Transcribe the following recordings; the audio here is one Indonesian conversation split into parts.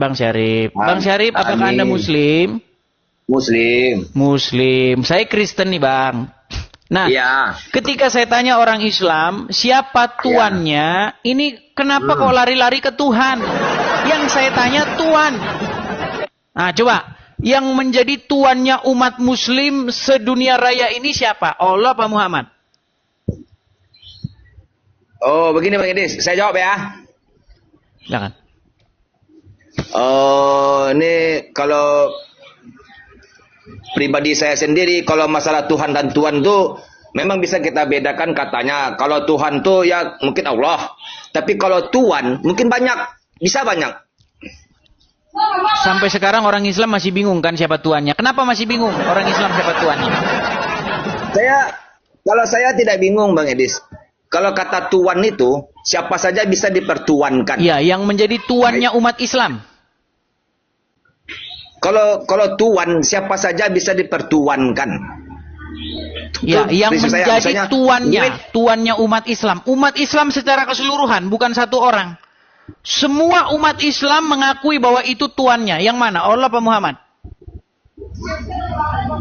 Bang Syarif. Bang Syarif, apakah Anda Amin. Muslim? Muslim. Muslim. Saya Kristen nih, Bang. Nah, Iya. ketika saya tanya orang Islam, siapa tuannya? Ini kenapa kok lari-lari ke Tuhan? Yang saya tanya Tuhan. Nah, coba. Yang menjadi tuannya umat Muslim sedunia raya ini siapa? Allah apa Muhammad? Oh, begini Bang Idis, saya jawab ya. Silakan. Ini kalau pribadi saya sendiri, kalau masalah Tuhan dan Tuhan tuh memang bisa kita bedakan katanya. Kalau Tuhan tuh ya mungkin Allah, tapi kalau Tuhan mungkin banyak, bisa banyak. Sampai sekarang orang Islam masih bingung kan siapa tuannya. Kenapa masih bingung orang Islam siapa tuannya? Kalau saya tidak bingung Bang Edis. Kalau kata Tuhan itu siapa saja bisa dipertuankan. Ya, yang menjadi tuannya umat Islam. Kalau Tuhan siapa saja bisa dipertuankan. Ya, yang Prinsip saya, menjadi misalnya, tuannya umat Islam. Umat Islam secara keseluruhan, bukan satu orang. Semua umat Islam mengakui bahwa itu tuannya. Yang mana? Allah apa Muhammad?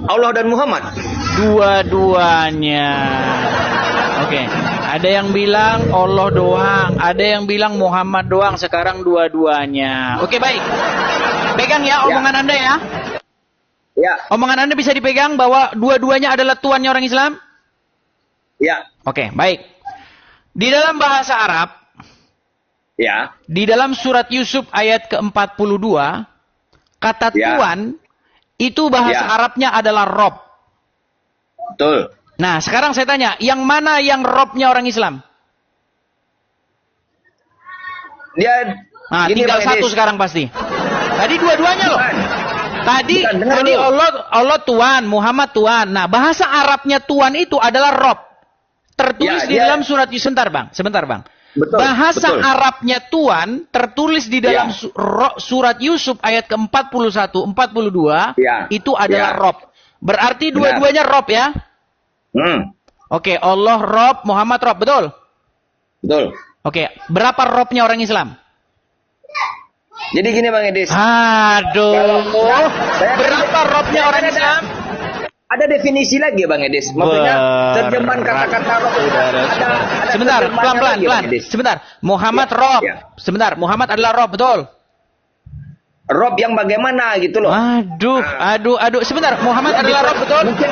Allah dan Muhammad. Dua-duanya. Oke. Ada yang bilang Allah doang, ada yang bilang Muhammad doang, sekarang dua-duanya. Oke, baik. Pegang ya omongan Anda ya. Ya. Omongan Anda bisa dipegang bahwa dua-duanya adalah tuannya orang Islam? Ya. Oke, baik. Di dalam bahasa Arab, Ya. di dalam surat Yusuf ayat ke-42, kata tuan itu bahasa Arabnya adalah Rob. Betul. Nah, sekarang saya tanya, yang mana yang Robnya orang Islam? Nah, tinggal satu sekarang pasti. Tadi dua-duanya loh. Tadi Allah Tuhan, Muhammad Tuhan. Nah, bahasa Arabnya Tuhan itu adalah Rob. Tertulis di dalam surat Yusuf. Sebentar bang. Betul, bahasa betul. Arabnya Tuhan tertulis di dalam surat Yusuf ayat ke-41, 42 itu adalah Rob. Berarti dua-duanya Rob ya? Oke, Allah Rob, Muhammad Rob, betul? Betul. Oke, berapa Robnya orang Islam? Jadi gini Bang Edis. Aduh, berapa Robnya orang Islam? Ada definisi lagi Bang Edis. Maksudnya terjemahan kata-kata Rob. Sebentar, pelan-pelan. Sebentar, Muhammad Rob. Sebentar, Muhammad adalah Rob, betul? Rob yang bagaimana gitu loh. Aduh. Sebentar, Muhammad adalah Rob, betul? Mungkin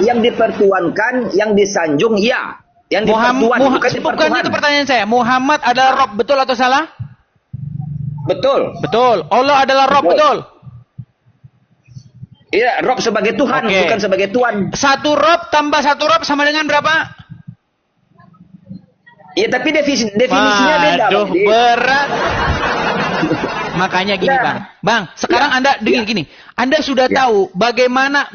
yang dipertuankan, yang disanjung, ya. Yang bukan itu pertanyaan saya. Muhammad adalah Rob, betul atau salah? Betul. Betul. Allah adalah Rob, betul? Iya, Rob sebagai Tuhan, bukan sebagai Tuhan. Satu Rob tambah satu Rob sama dengan berapa? Iya, tapi definisinya beda. Aduh, berat. Makanya gini Bang. Sekarang Anda dengar gini. Anda sudah tahu bagaimana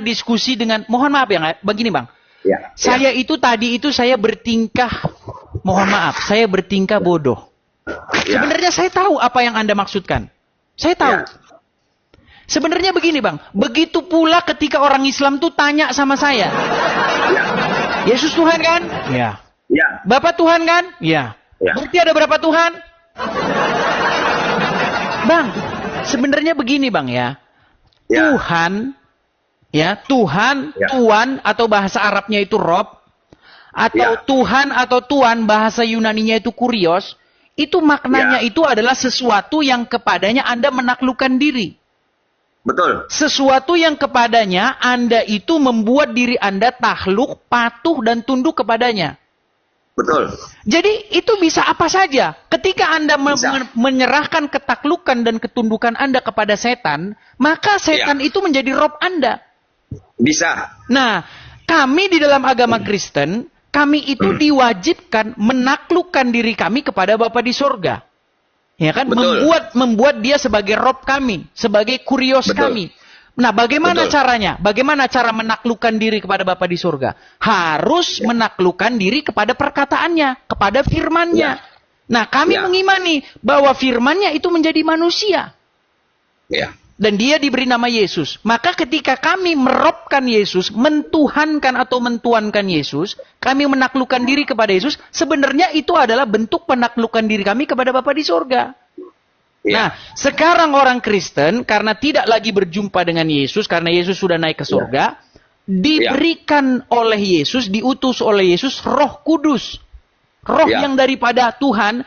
diskusi dengan, mohon maaf ya, begini Bang. Saya itu tadi itu saya bertingkah, mohon maaf, saya bertingkah bodoh. Sebenarnya saya tahu apa yang Anda maksudkan. Saya tahu. Sebenarnya begini Bang, begitu pula ketika orang Islam tuh tanya sama saya. Yesus Tuhan kan? Ya. Bapak Tuhan kan? Ya. Berarti ada berapa Tuhan? Bang, sebenarnya begini Bang ya. Tuhan, Tuan atau bahasa Arabnya itu Rob, atau Tuhan atau Tuan bahasa Yunaninya itu Kurios, itu maknanya itu adalah sesuatu yang kepadanya Anda menaklukkan diri. Betul. Sesuatu yang kepadanya Anda itu membuat diri Anda takluk, patuh dan tunduk kepadanya. Betul. Jadi itu bisa apa saja. Ketika Anda menyerahkan ketaklukan dan ketundukan Anda kepada setan, maka setan itu menjadi Rob Anda. Bisa. Nah, kami di dalam agama Kristen, kami itu diwajibkan menaklukkan diri kami kepada Bapa di surga. Ya kan? Membuat dia sebagai Rob kami, sebagai kurios kami. Nah, bagaimana caranya? Bagaimana cara menaklukkan diri kepada Bapa di surga? Harus menaklukkan diri kepada perkataannya, kepada firman-Nya. Nah, kami mengimani bahwa firman-Nya itu menjadi manusia. Dan dia diberi nama Yesus. Maka ketika kami merobkan Yesus, mentuhankan atau mentuankan Yesus, kami menaklukkan diri kepada Yesus, sebenarnya itu adalah bentuk penaklukan diri kami kepada Bapa di surga. Nah, sekarang orang Kristen karena tidak lagi berjumpa dengan Yesus, karena Yesus sudah naik ke surga, diberikan oleh Yesus, diutus oleh Yesus Roh Kudus. Roh yang daripada Tuhan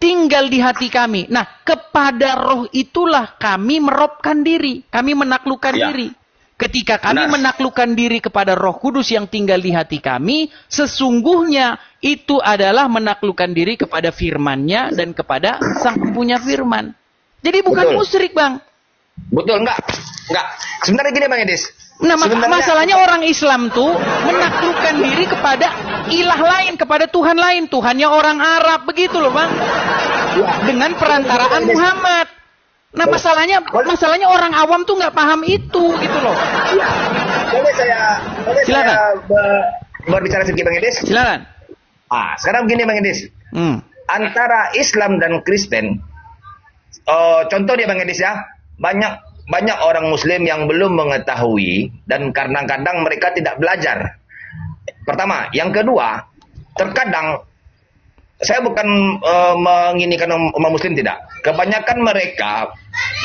tinggal di hati kami. Nah, kepada roh itulah kami meropkan diri, kami menaklukkan diri. Ketika kami menaklukkan diri kepada Roh Kudus yang tinggal di hati kami, sesungguhnya itu adalah menaklukkan diri kepada firman-Nya dan kepada Sang Pempunya firman. Jadi bukan musyrik, Bang. Betul, enggak. Sebenarnya gini, Bang Edis. Nah, masalahnya orang Islam tuh menaklukkan diri kepada ilah lain, kepada Tuhan lain. Tuhannya orang Arab, begitu loh, Bang. Dengan perantaraan Muhammad. Nah, masalahnya orang awam tuh nggak paham itu, gitu loh. Boleh saya berbicara sedikit, Bang Edis? Silakan. Sekarang begini, Bang Edis. Antara Islam dan Kristen, contoh dia, Bang Edis, ya, banyak orang Muslim yang belum mengetahui dan kadang-kadang mereka tidak belajar. Pertama, yang kedua, terkadang saya bukan menginikan umat Muslim, tidak. Kebanyakan mereka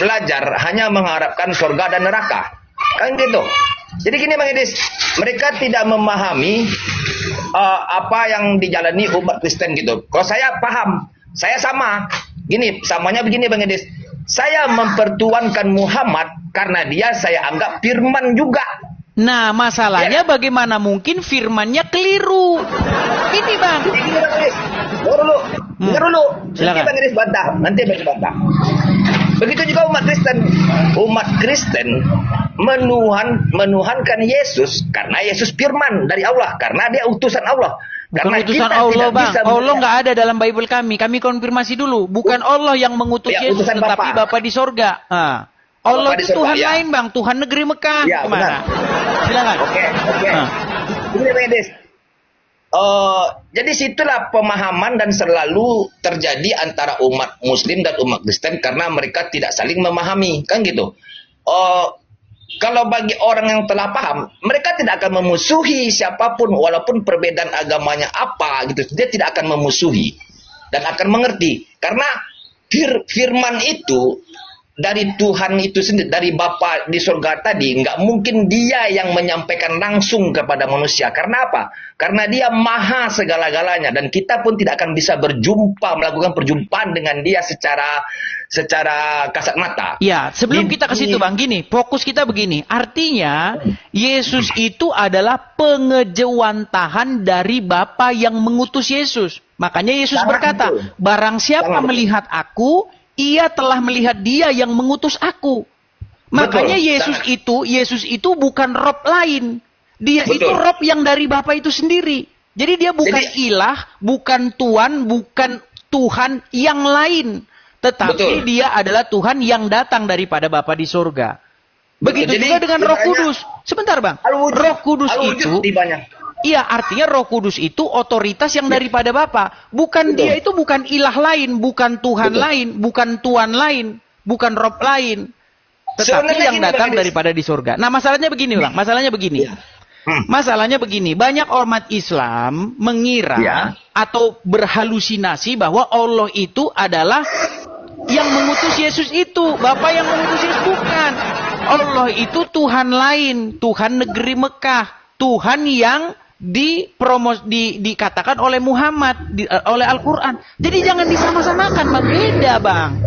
belajar hanya mengharapkan surga dan neraka, kan gitu. Jadi gini, Bang Edis, mereka tidak memahami apa yang dijalani umat Kristen gitu. Kalau saya paham, saya sama. Gini, samanya begini, Bang Edis. Saya mempertuankan Muhammad karena dia saya anggap firman juga. Nah, masalahnya bagaimana mungkin firman-Nya keliru? Ini, Bang. Dengar dulu. Silakan. Nanti Bang Edis bantah. Begitu juga umat Kristen. Umat Kristen menuhankan Yesus karena Yesus firman dari Allah, karena dia utusan Allah. Bukan karena utusan Allah, Bang. Allah nggak ada dalam Bible kami. Kami konfirmasi dulu. Bukan Allah yang mengutus Yesus, tetapi Bapa di sorga. Allah itu Tuhan lain, Bang. Tuhan negeri Mekah. Kemana? Silakan. Oke. Ini, Bang Edis. Jadi situlah pemahaman dan selalu terjadi antara umat Muslim dan umat Kristen karena mereka tidak saling memahami, kan gitu. Kalau bagi orang yang telah paham, mereka tidak akan memusuhi siapapun walaupun perbedaan agamanya apa gitu. Dia tidak akan memusuhi dan akan mengerti karena firman itu dari Tuhan itu sendiri, dari Bapa di surga tadi, nggak mungkin dia yang menyampaikan langsung kepada manusia. Karena apa? Karena dia maha segala-galanya dan kita pun tidak akan bisa melakukan perjumpaan dengan dia secara kasat mata. Ya, sebelum kita ke situ, Bang, gini, fokus kita begini. Artinya, Yesus itu adalah pengejawantahan dari Bapa yang mengutus Yesus. Makanya Yesus berkata, barang siapa melihat aku, ia telah melihat dia yang mengutus aku. Makanya Yesus itu bukan Rob lain. Dia itu Rob yang dari Bapa itu sendiri. Jadi dia bukan ilah, bukan Tuhan, bukan Tuhan yang lain. Tetapi dia adalah Tuhan yang datang daripada Bapa di surga. Begitu juga dengan Roh Kudus. Sebentar, Bang. Roh Kudus itu... Iya, artinya Roh Kudus itu otoritas yang daripada Bapa. Bukan dia itu bukan ilah lain, bukan Tuhan lain, bukan Tuhan lain, bukan Rob lain. Tetapi yang datang daripada di surga. Nah, masalahnya begini, Bang. Masalahnya begini. Banyak umat Islam mengira atau berhalusinasi bahwa Allah itu adalah yang mengutus Yesus itu. Bapa yang mengutus Yesus bukan. Allah itu Tuhan lain, Tuhan negeri Mekah, Tuhan yang dikatakan oleh Muhammad, oleh Al-Quran. Jadi jangan disama-samakan, Bang. Beda, Bang.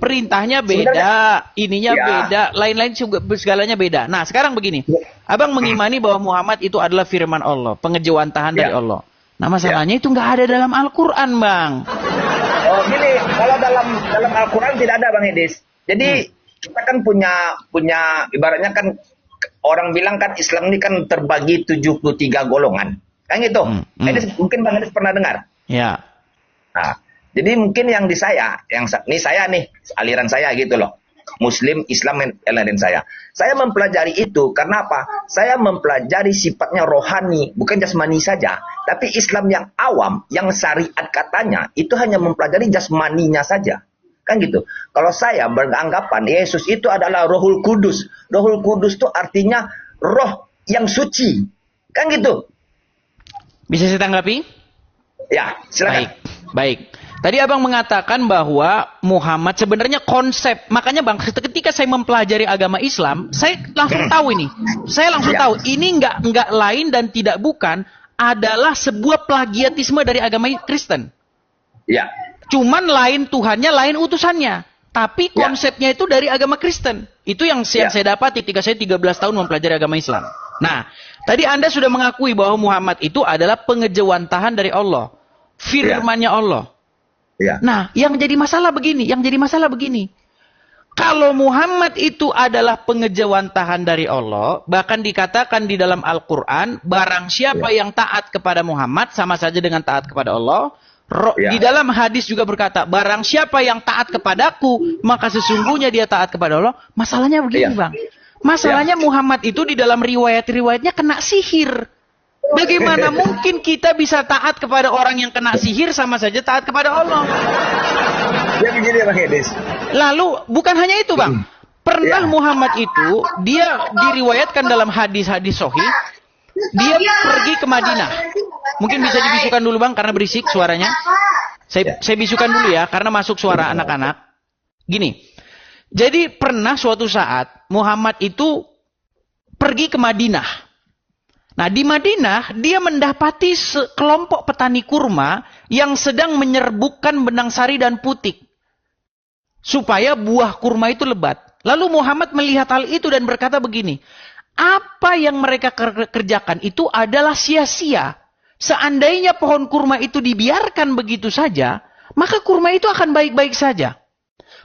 Perintahnya beda, ininya beda, lain-lain segalanya beda. Nah, sekarang begini. Abang mengimani bahwa Muhammad itu adalah firman Allah, pengejawantahan dari Allah. Nah, masalahnya itu nggak ada dalam Al-Quran, Bang. Gini, kalau dalam Al-Quran tidak ada, Bang Edis. Jadi kita kan punya ibaratnya kan orang bilang kan Islam ini kan terbagi 73 golongan. Kan gitu. Mungkin Bang Edis pernah dengar. Ya. Nah, jadi mungkin yang di saya, aliran saya gitu loh. Muslim, Islam, aliran saya. Saya mempelajari itu karena apa? Saya mempelajari sifatnya rohani, bukan jasmani saja. Tapi Islam yang awam, yang syariat katanya, itu hanya mempelajari jasmaninya saja. Kan gitu. Kalau saya beranggapan Yesus itu adalah Rohul Kudus. Rohul Kudus itu artinya roh yang suci. Kan gitu. Bisa saya tanggapi? Ya, silakan. Baik. Tadi abang mengatakan bahwa Muhammad sebenarnya konsep. Makanya bang, ketika saya mempelajari agama Islam, saya langsung tahu ini. Saya langsung tahu ini nggak lain dan tidak bukan adalah sebuah plagiatisme dari agama Kristen. Ya. Cuman lain Tuhannya, lain utusannya. Tapi konsepnya itu dari agama Kristen. Itu yang saya dapat ketika saya 13 tahun mempelajari agama Islam. Nah, tadi Anda sudah mengakui bahwa Muhammad itu adalah pengejawantahan dari Allah. Firman-Nya Allah. Ya. Nah, yang jadi masalah begini. Kalau Muhammad itu adalah pengejawantahan dari Allah, bahkan dikatakan di dalam Al-Quran, barang siapa yang taat kepada Muhammad, sama saja dengan taat kepada Allah. Di dalam hadis juga berkata, barang siapa yang taat kepadaku, maka sesungguhnya dia taat kepada Allah. Masalahnya begini bang. Masalahnya Muhammad itu di dalam riwayat-riwayatnya kena sihir. Bagaimana mungkin kita bisa taat kepada orang yang kena sihir sama saja taat kepada Allah? Ya begini Bang Edis. Lalu bukan hanya itu bang. Pernah Muhammad itu, dia diriwayatkan dalam hadis-hadis sahih, dia pergi ke Madinah. Mungkin bisa dibisukan dulu bang, karena berisik suaranya. Saya bisukan dulu ya, karena masuk suara anak-anak. Gini, jadi pernah suatu saat Muhammad itu pergi ke Madinah. Nah di Madinah dia mendapati sekelompok petani kurma yang sedang menyerbukkan benang sari dan putik. Supaya buah kurma itu lebat. Lalu Muhammad melihat hal itu dan berkata begini. Apa yang mereka kerjakan itu adalah sia-sia. Seandainya pohon kurma itu dibiarkan begitu saja, maka kurma itu akan baik-baik saja.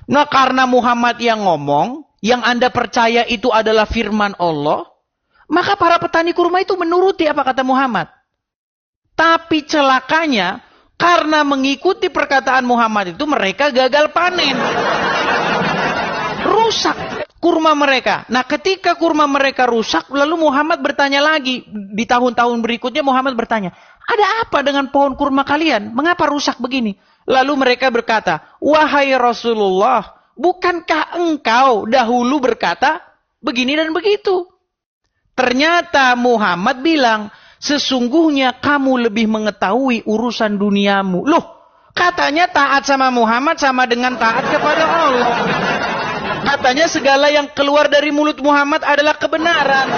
Nah karena Muhammad yang ngomong, yang Anda percaya itu adalah firman Allah, maka para petani kurma itu menuruti apa kata Muhammad. Tapi celakanya, karena mengikuti perkataan Muhammad itu mereka gagal panen. Rusak kurma mereka. Nah ketika kurma mereka rusak, lalu Muhammad bertanya lagi. Di tahun-tahun berikutnya Muhammad bertanya, ada apa dengan pohon kurma kalian? Mengapa rusak begini? Lalu mereka berkata, wahai Rasulullah, bukankah engkau dahulu berkata begini dan begitu? Ternyata Muhammad bilang, sesungguhnya kamu lebih mengetahui urusan duniamu. Loh, katanya taat sama Muhammad sama dengan taat kepada Allah. Katanya segala yang keluar dari mulut Muhammad adalah kebenaran.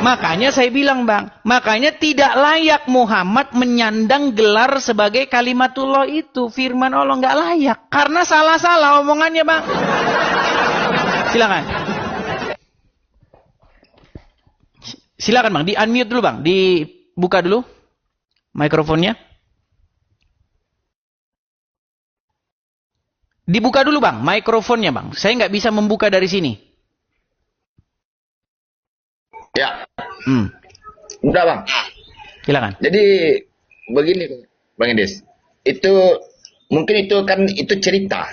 Makanya saya bilang bang, makanya tidak layak Muhammad menyandang gelar sebagai kalimatullah itu. Firman Allah nggak layak. Karena salah-salah omongannya bang. Silakan. Silakan bang, di unmute dulu bang. Dibuka dulu mikrofonnya. Dibuka dulu bang, mikrofonnya bang. Saya nggak bisa membuka dari sini. Ya. Udah bang. Silakan. Jadi begini Bang Edis. Mungkin itu cerita,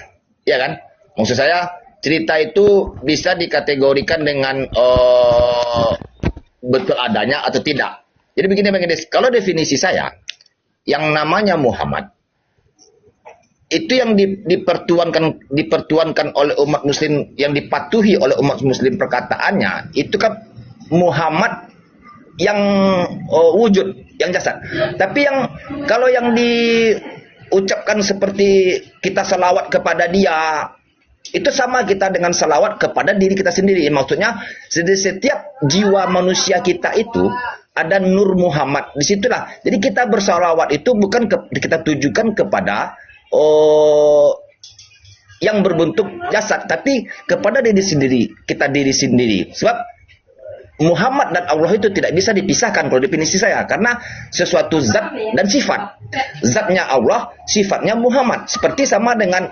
ya kan? Maksud saya cerita itu bisa dikategorikan dengan betul adanya atau tidak. Jadi begini Bang Edis, kalau definisi saya, yang namanya Muhammad itu yang dipertuankan oleh umat muslim, yang dipatuhi oleh umat muslim perkataannya, itu kan Muhammad yang wujud, yang jasad. Tapi kalau yang diucapkan seperti kita salawat kepada dia, itu sama kita dengan salawat kepada diri kita sendiri. Maksudnya setiap jiwa manusia kita itu ada nur Muhammad. Disitulah. Jadi kita bersalawat itu bukan kita tujukan kepada yang berbentuk jasad, tapi kepada diri sendiri, diri sendiri. Sebab Muhammad dan Allah itu tidak bisa dipisahkan kalau definisi saya, karena sesuatu zat dan sifat. Zatnya Allah, sifatnya Muhammad. Seperti sama dengan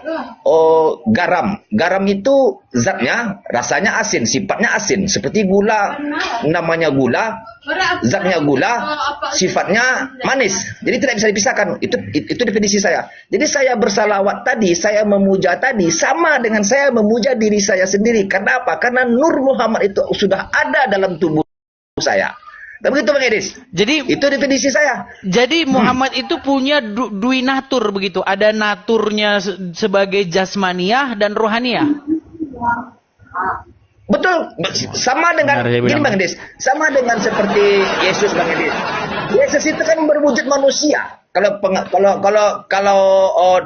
garam. Garam itu zatnya rasanya asin, sifatnya asin. Seperti gula, namanya gula, zatnya gula, sifatnya manis. Jadi tidak bisa dipisahkan. Itu definisi saya. Jadi saya bersalawat tadi, saya memuja tadi, sama dengan saya memuja diri saya sendiri. Karena apa? Karena nur Muhammad itu sudah ada dalam tubuh saya. Tapi begitu Bang Edis. Jadi itu definisi saya. Jadi Muhammad itu punya dui natur begitu. Ada naturnya sebagai jasmaniah dan rohaniah. Betul. Sama dengan gini Bang Edis. Sama dengan seperti Yesus Bang Edis. Yesus itu kan berwujud manusia. kalau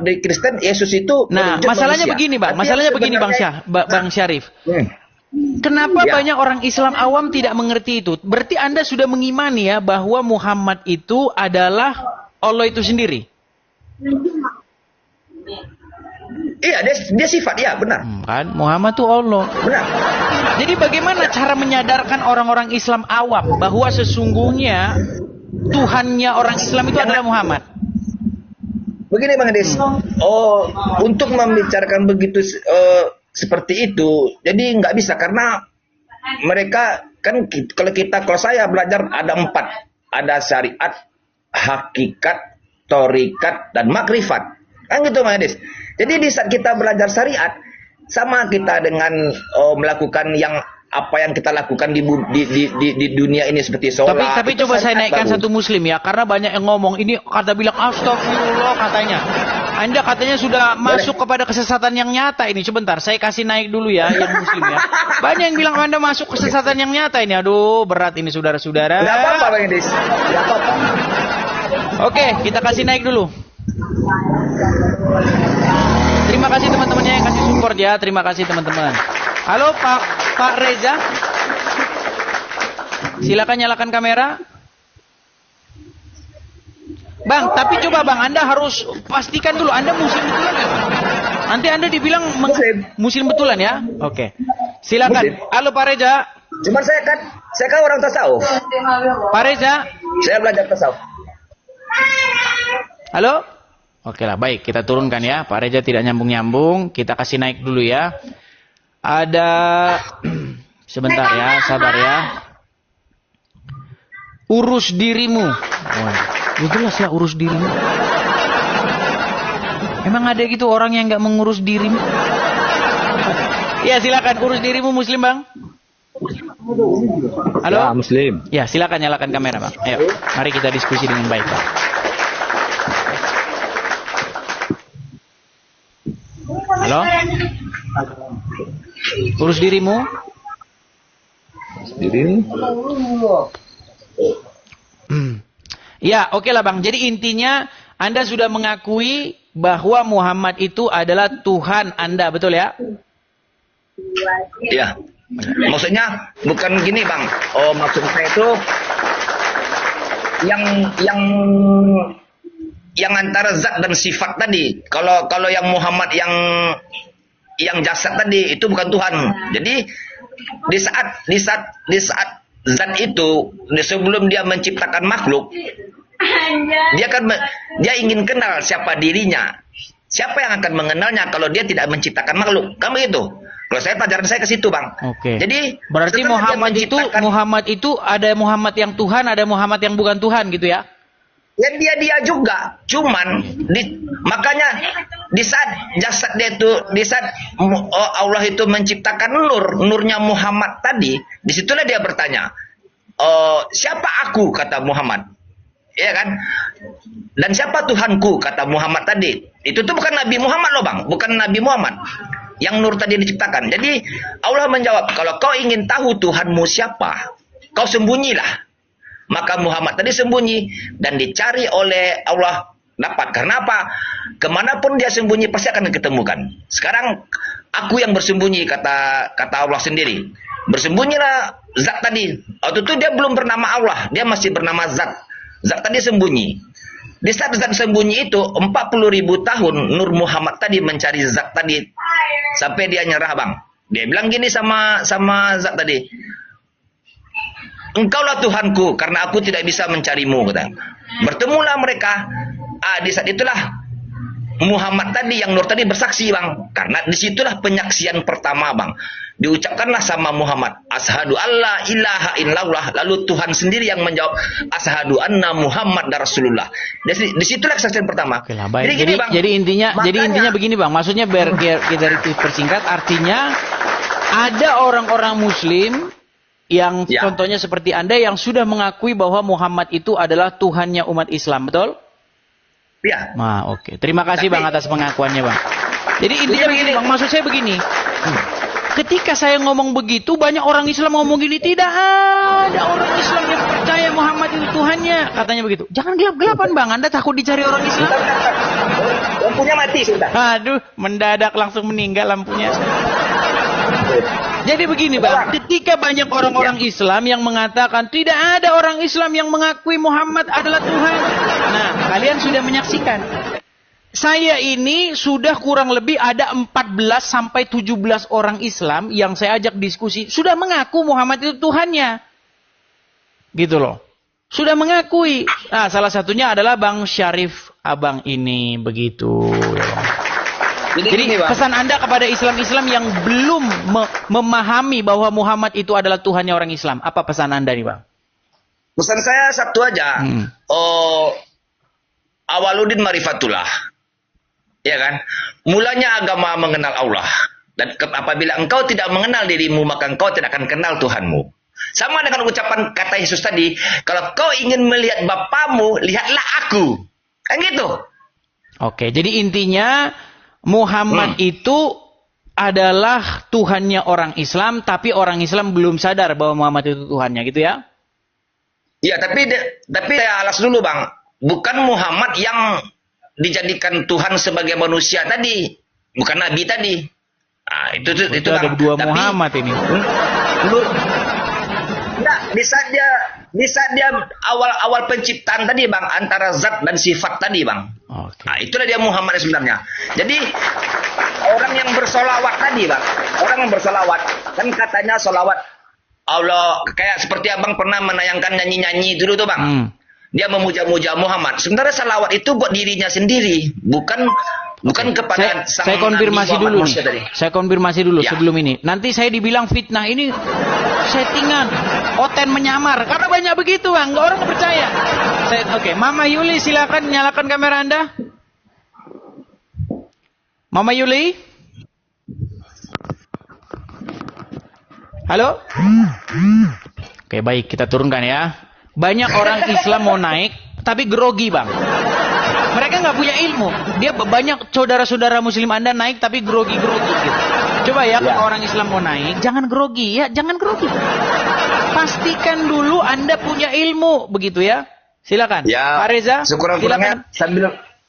di Kristen Yesus itu masalahnya manusia. begini, Bang. Masalahnya begini, Bang Syarif. Kenapa banyak orang Islam awam tidak mengerti itu? Berarti Anda sudah mengimani ya bahwa Muhammad itu adalah Allah itu sendiri. Iya, dia sifat, ya benar. Kan Muhammad itu Allah. Benar. Jadi bagaimana cara menyadarkan orang-orang Islam awam bahwa sesungguhnya Tuhannya orang Islam itu adalah Muhammad? Begini Bang Edis. Untuk membicarakan begitu seperti itu, jadi nggak bisa karena mereka kan kalau saya belajar ada 4, ada syariat, hakikat, torikat, dan makrifat. Kan gitu Bang Edis. Jadi di saat kita belajar syariat, sama kita dengan melakukan apa yang kita lakukan di dunia ini seperti sholat. Tapi coba saya naikkan satu muslim ya, karena banyak yang ngomong ini bilang astagfirullah katanya. Anda katanya sudah masuk kepada kesesatan yang nyata ini. Sebentar, saya kasih naik dulu ya yang muslim ya. Banyak yang bilang Anda masuk kesesatan yang nyata ini. Aduh, berat ini saudara-saudara. Enggak apa-apa Bang Edis. Enggak apa-apa. Oke, kita kasih naik dulu. Terima kasih teman-temannya yang kasih support ya. Terima kasih teman-teman. Halo Pak Reza. Silakan nyalakan kamera. Bang, tapi coba Bang, Anda harus pastikan dulu Anda muslim betulan ya. Nanti Anda dibilang muslim betulan ya. Oke. Silakan. Muslim. Halo Pak Reza. Cuman saya kan orang tasawuf. Pak Reza, saya belajar tasawuf. Halo? Oke lah, baik. Kita turunkan ya. Pak Reza tidak nyambung-nyambung. Kita kasih naik dulu ya. Ada... Sebentar ya, sabar ya. Urus dirimu. Jelas lah urus dirimu. Emang ada gitu orang yang nggak mengurus dirimu? Ya silakan urus dirimu muslim Bang. Halo? Ya, muslim. Ya silakan nyalakan kamera Bang. Ayo, mari kita diskusi dengan baik Bang. Halo? Urus dirimu. Ya, oke lah Bang. Jadi intinya Anda sudah mengakui bahwa Muhammad itu adalah Tuhan Anda, betul ya? Iya. Maksudnya bukan gini Bang. Maksud saya itu yang antara zat dan sifat tadi. Kalau yang Muhammad yang jasad tadi itu bukan Tuhan. Jadi di saat zat itu sebelum dia menciptakan makhluk, dia ingin kenal siapa dirinya. Siapa yang akan mengenalnya kalau dia tidak menciptakan makhluk? Kamu itu. Kalau pelajaran saya ke situ, Bang. Oke. Jadi berarti Muhammad itu ada Muhammad yang Tuhan, ada Muhammad yang bukan Tuhan gitu ya? Ya dia juga, cuman makanya di saat jasad dia itu, di saat Allah itu menciptakan nurnya Muhammad tadi, disitulah dia bertanya, siapa aku, kata Muhammad, ya kan? Dan siapa Tuhanku, kata Muhammad tadi. Itu tuh bukan Nabi Muhammad loh Bang, bukan Nabi Muhammad yang nur tadi diciptakan. Jadi Allah menjawab, kalau kau ingin tahu Tuhanmu siapa, kau sembunyilah. Maka Muhammad tadi sembunyi dan dicari oleh Allah dapat. Karena apa? Kemanapun dia sembunyi pasti akan diketemukan. Sekarang aku yang bersembunyi, kata Allah sendiri. Bersembunyilah zat tadi. Waktu itu dia belum bernama Allah, dia masih bernama zat. Zat tadi sembunyi. Di saat zat sembunyi itu 40.000 tahun Nur Muhammad tadi mencari zat tadi sampai dia nyerah Bang. Dia bilang gini sama zat tadi. Engkaulah Tuhanku karena aku tidak bisa mencarimu, kata. Bertemulah mereka. Di saat itulah Muhammad tadi yang Nur tadi bersaksi Bang. Karena disitulah penyaksian pertama Bang. Diucapkanlah sama Muhammad, asyhadu alla ilaha illallah. Lalu Tuhan sendiri yang menjawab, asyhadu anna Muhammad Rasulullah. Disitulah kesaksian pertama. Oke lah, baik. Jadi intinya begini Bang. Maksudnya biar kita persingkat, artinya ada orang-orang Muslim yang contohnya seperti Anda yang sudah mengakui bahwa Muhammad itu adalah Tuhannya umat Islam, betul? Ya. Nah, oke. Terima kasih Bang atas pengakuannya Bang. Jadi intinya begini Bang, maksud saya begini. Ketika saya ngomong begitu, banyak orang Islam ngomong gini, tidak ada orang Islam yang percaya percaya Muhammad itu Tuhannya, katanya begitu. Jangan gelap-gelapan Bang, Anda takut dicari orang Islam. Lampunya mati sudah. Aduh, mendadak langsung meninggal lampunya. Jadi begini Bang, ketika banyak orang-orang Islam yang mengatakan tidak ada orang Islam yang mengakui Muhammad adalah Tuhan. Nah, kalian sudah menyaksikan. Saya ini sudah kurang lebih ada 14 sampai 17 orang Islam yang saya ajak diskusi sudah mengaku Muhammad itu Tuhannya. Gitu loh. Sudah mengakui. Nah, salah satunya adalah Bang Syarif Abang ini begitu. Jadi pesan Anda kepada Islam-Islam yang belum memahami bahwa Muhammad itu adalah Tuhannya orang Islam. Apa pesan Anda nih Bang? Pesan saya satu aja. Awaluddin Marifatullah. Ya kan? Mulanya agama mengenal Allah. Dan apabila engkau tidak mengenal dirimu, maka engkau tidak akan kenal Tuhanmu. Sama dengan ucapan kata Yesus tadi, kalau kau ingin melihat Bapamu, lihatlah aku. Kan gitu. Oke, jadi intinya Muhammad itu adalah Tuhannya orang Islam, tapi orang Islam belum sadar bahwa Muhammad itu Tuhannya, gitu ya? Iya, tapi saya alas dulu Bang. Bukan Muhammad yang dijadikan Tuhan sebagai manusia tadi, bukan Nabi tadi. Nah, itu ada dua Muhammad ini. Nah, bisa dia awal penciptaan tadi Bang, antara zat dan sifat tadi Bang. Okay. Nah, itulah dia Muhammad sebenarnya. Jadi orang yang bersolawat tadi Bang, orang yang bersolawat kan katanya solawat Allah, kayak seperti Abang pernah menayangkan nyanyi-nyanyi dulu tuh Bang. Dia memuja-muja Muhammad. Sementara salawat itu buat dirinya sendiri, bukan kepada saya konfirmasi dulu nih. Saya konfirmasi dulu sebelum ini. Nanti saya dibilang fitnah ini settingan, oten menyamar. Karena banyak begitu Bang, orang nggak percaya. Oke, Mama Yuli silakan nyalakan kamera Anda. Mama Yuli? Halo? Oke, baik, kita turunkan ya. Banyak orang Islam mau naik, tapi grogi Bang. Mereka nggak punya ilmu. Dia banyak saudara-saudara Muslim Anda naik, tapi grogi-grogi gitu. Coba ya, kalau orang Islam mau naik, jangan grogi ya, jangan grogi. Pastikan dulu Anda punya ilmu, begitu ya. Silakan, ya, Pak Reza. Syukur-syukurnya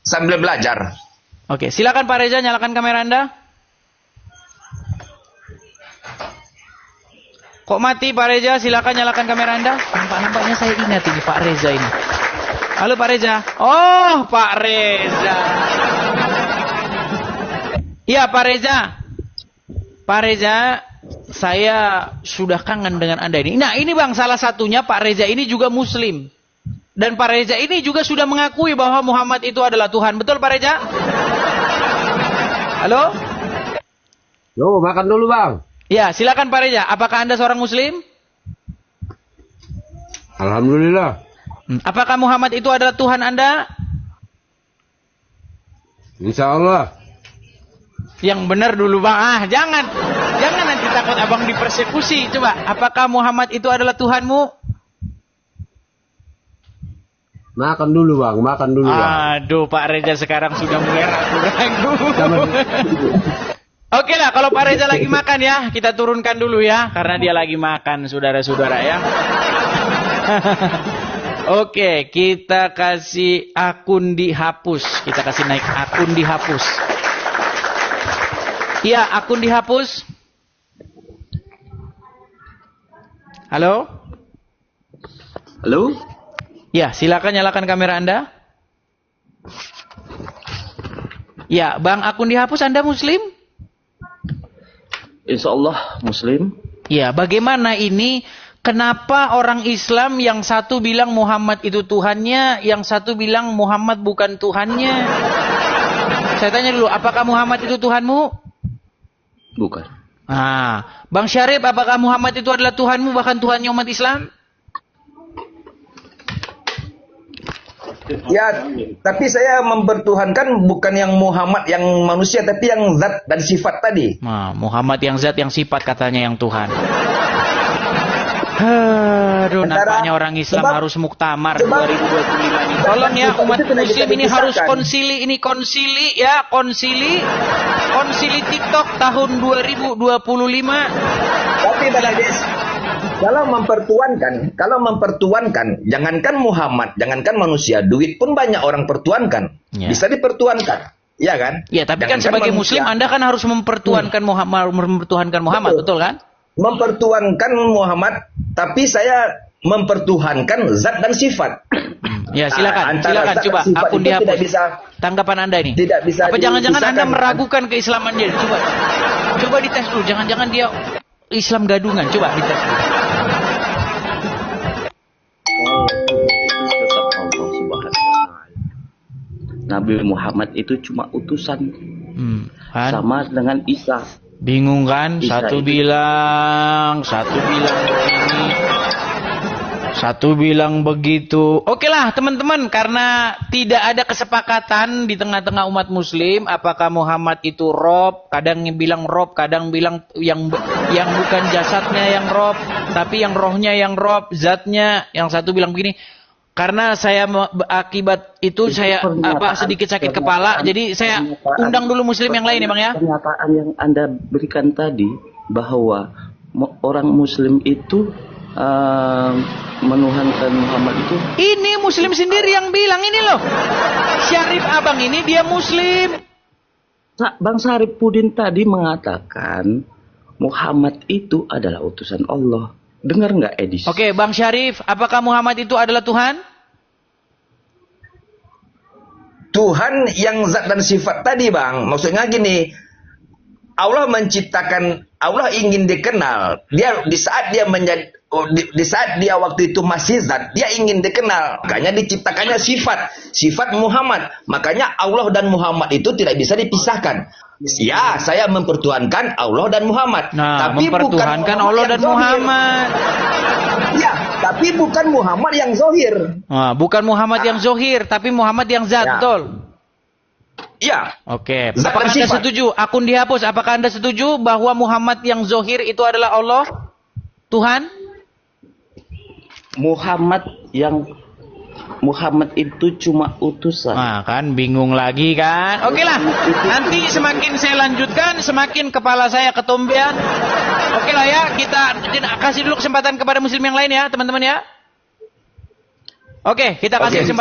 sambil belajar. Oke, silakan Pak Reza, nyalakan kamera Anda. Kok mati Pak Reza? Silakan nyalakan kamera Anda. Nampak-nampaknya saya ingat ini Pak Reza ini. Halo Pak Reza. Oh, Pak Reza. Iya Pak Reza. Pak Reza, saya sudah kangen dengan Anda ini. Nah, ini Bang, salah satunya Pak Reza ini juga Muslim. Dan Pak Reza ini juga sudah mengakui bahwa Muhammad itu adalah Tuhan. Betul Pak Reza? Halo? Yo, makan dulu Bang. Ya, silakan Pak Reza. Apakah Anda seorang Muslim? Alhamdulillah. Apakah Muhammad itu adalah Tuhan Anda? Insya Allah. Yang benar dulu Bang. Jangan nanti takut Abang dipersekusi. Coba, apakah Muhammad itu adalah Tuhanmu? Makan dulu Bang, makan dulu Bang. Aduh, Pak Reza sekarang sudah mulai ragu-ragu. Oke lah, kalau Pak Reza lagi makan ya, kita turunkan dulu ya, karena dia lagi makan, saudara-saudara ya. Oke, kita kasih akun dihapus. Kita kasih naik akun dihapus. Iya, akun dihapus. Halo? Halo? Ya, silakan nyalakan kamera Anda. Ya, Bang, akun dihapus, Anda Muslim? Insya Allah Muslim. Ya, bagaimana ini? Kenapa orang Islam yang satu bilang Muhammad itu Tuhannya, yang satu bilang Muhammad bukan Tuhannya? Saya tanya dulu, apakah Muhammad itu Tuhanmu? Bukan. Nah, Bang Syarif, apakah Muhammad itu adalah Tuhanmu, bahkan Tuhannya umat Islam? Ya, tapi saya mempertuhankan bukan yang Muhammad yang manusia, tapi yang zat dan sifat tadi. Nah, Muhammad yang zat yang sifat katanya yang Tuhan. Aduh, nampaknya orang Islam harus muktamar 2025 ini. Tolong ya, umat Muslim ini harus konsili, ini konsili ya, konsili TikTok tahun 2025. Tapi Bang Edis, kalau mempertuankan, jangankan Muhammad, jangankan manusia, duit pun banyak orang pertuankan. Ya. Bisa dipertuankan. Iya kan? Ya, tapi kan Jangankan sebagai manusia. muslim Anda kan harus mempertuankan Muhammad, betul kan? Mempertuankan Muhammad, tapi saya mempertuhankan zat dan sifat. Ya, silakan Antara zat coba dan sifat akun itu dihapus. tidak bisa, Tanggapan Anda ini. tidak bisa Apa jangan-jangan Anda dipisahkan. meragukan keislaman dia? Coba dites dulu, jangan-jangan dia Islam gadungan. Coba dites dulu. Tetap Allah Subhanahu wa Ta'ala. Nabi Muhammad itu cuma utusan, Kan? sama dengan Isa. Bingung kan? Isa Satu itu. bilang begini, satu bilang begitu. Oke lah teman-teman, karena tidak ada kesepakatan di tengah-tengah umat muslim apakah Muhammad itu Rob, kadang bilang Rob, kadang bilang yang bukan jasadnya yang Rob, tapi yang rohnya yang Rob, zatnya. Yang satu bilang begini. Karena saya akibat itu saya sedikit sakit kepala, jadi saya undang dulu muslim yang lain ya Bang ya. Pernyataan yang Anda berikan tadi bahwa orang muslim itu menuhankan Muhammad itu. Ini muslim sendiri yang bilang ini loh. Syarif Abang ini dia muslim. Bang Saripudin tadi mengatakan Muhammad itu adalah utusan Allah. Dengar nggak Edis? Oke, Bang Syarif, apakah Muhammad itu adalah Tuhan? Tuhan yang zat dan sifat tadi, Bang. Maksudnya gini, Allah menciptakan, Allah ingin dikenal. Dia di saat dia menjadi di saat dia waktu itu masih zat, dia ingin dikenal. Makanya diciptakannya sifat Muhammad. Makanya Allah dan Muhammad itu tidak bisa dipisahkan. Ya, saya mempertuhankan Allah dan Muhammad. Nah, tapi mempertuhankan Allah dan Muhammad. Ya, tapi bukan Muhammad yang zohir. Nah, bukan Muhammad yang zohir, tapi Muhammad yang zat, Ya. betul. Ya. Oke, Zat apakah dan Anda sifat. setuju? Akun dihapus. Apakah Anda setuju bahwa Muhammad yang zohir itu adalah Allah? Tuhan? Muhammad itu cuma utusan. Nah, kan bingung lagi kan? Oke lah, nanti semakin saya lanjutkan, semakin kepala saya ketombean. Oke lah ya, kita kasih dulu kesempatan kepada muslim yang lain ya, teman-teman ya. Oke, kita kasih kesempatan.